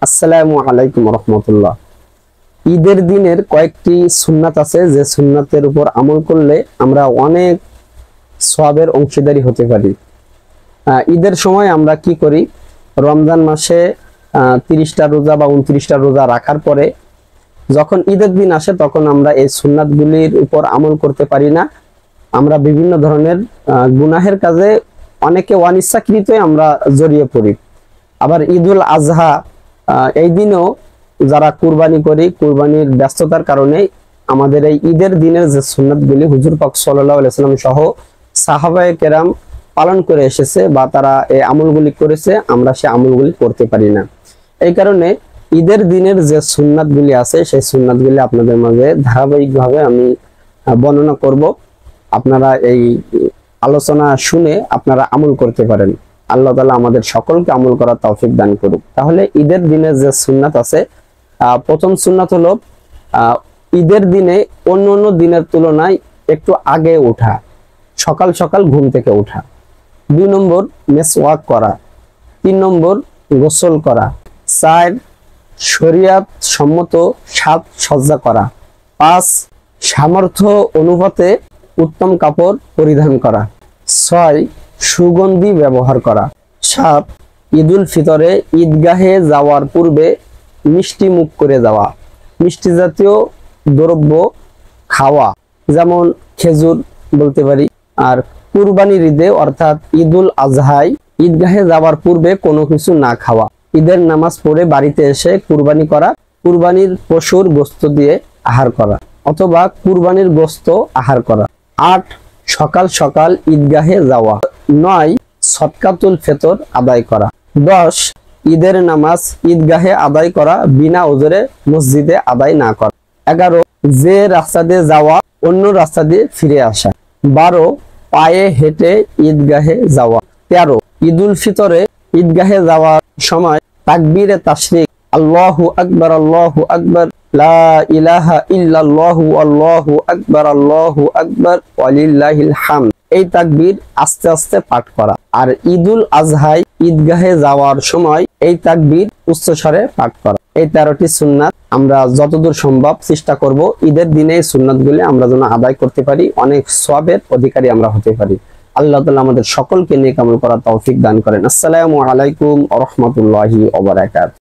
আসসালামু আলাইকুম রহমতুল্লাহ। ঈদের দিনের কয়েকটি সুন্নাত আছে যে সুন্নাতের উপর আমল করলে আমরা অনেক সওয়াবের অংশীদারি হতে পারি। ঈদের সময় আমরা কি করি? রমজান মাসে 30টা রোজা বা 29টা রোজা রাখার পরে যখন ঈদের দিন আসে তখন আমরা এই সুন্নাতগুলির উপর আমল করতে পারি না। আমরা বিভিন্ন ধরনের গুনাহের কাজে অনেকে অনিচ্ছাকৃতই আমরা জড়িয়ে পড়ি। আবার ঈদুল আজহা এই দিনও যারা কুরবানি করি, কুরবানির ব্যস্ততার কারণে আমাদের এই ঈদের দিনের যে সুন্নাতগুলি হুজুর পাক সাল্লাল্লাহু আলাইহি ওয়াসাল্লাম সহ সাহাবায়ে কেরাম পালন করে এসেছে বা তারা এই আমলগুলি করেছে, আমরা সেই আমলগুলি করতে পারি না। এই কারণে ঈদের দিনের যে সুন্নাতগুলি আছে সেই সুন্নাতগুলি আপনাদের মাঝে ধারাবাহিকভাবে আমি বর্ণনা করব। আপনারা এই আলোচনা শুনে আপনারা আমল করতে পারেন। আল্লাহ তাআলা আমাদের সকলকে আমল করার তৌফিক দান করুক। তাহলে ঈদের দিনে যে সুন্নাত আছে, প্রথম সুন্নাত হলো ঈদের দিনে অন্য দিনের তুলনায় একটু আগে ওঠা, সকাল সকাল ঘুম থেকে ওঠা। 2 নম্বর মেসওয়াক করা। 3 নম্বর গোসল করা। 4 শরিয়াত সম্মত সাজসজ্জা করা। 5 সামর্থ্য অনুপাতে উত্তম কাপড় পরিধান করা। 6 সুগন্ধি ব্যবহার করা। 7 ঈদুল ফিতরে ঈদগাহে যাওয়ার পূর্বে মিষ্টি মুখ করে যাওয়া, মিষ্টি জাতীয় দ্রব্য খাওয়া, যেমন খেজুর বলতে পারি। আর কুরবানির ঈদে অর্থাৎ ঈদুল আজহায় ঈদগাহে যাওয়ার পূর্বে কোনো কিছু না খাওয়া। ঈদের নামাজ পড়ে বাড়িতে এসে কুরবানি করা, কুরবানির পশুর গোশত দিয়ে আহার করা অথবা কুরবানির গোশত আহার করা। 8 সকাল সকাল ঈদগাহে যাওয়া। 9 সদকাতুল ফিতর আদায় করা। 10 ঈদের নামাজ ঈদগাহে আদায় করা, বিনা ওজরে মসজিদে আদায় না করা। 11 যে রাস্তা দিয়ে যাওয়া অন্য রাস্তা দিয়ে ফিরে আসা। 12 পায়ে হেঁটে ঈদগাহে যাওয়া। 13 ঈদুল ফিতরে ঈদগাহে যাওয়ার সময় তাকবীরে তাশরিক, আল্লাহু আকবার আল্লাহু আকবার, লা ইলাহা ইল্লাল্লাহু আল্লাহু আকবার ওয়ালিল্লাহিল হামদ, এই তাকবীর আস্তে আস্তে পাঠ করা। আর ঈদুল আজহায় ঈদগাহে যাওয়ার সময় এই তাকবীর উচ্চস্বরে পাঠ করা। এই 13টি সুন্নাত আমরা যতদূর সম্ভব চেষ্টা করব ঈদের দিনে এই সুন্নাতগুলি আমরা যেন আদায় করতে পারি, অনেক সওয়াবের অধিকারী আমরা হতে পারি। আল্লাহ তাআলা আমাদের সকলকে নেক আমল করার তৌফিক দান করেন। আসসালামু আলাইকুম ওয়া রাহমাতুল্লাহি ওয়া বারাকাতুহু।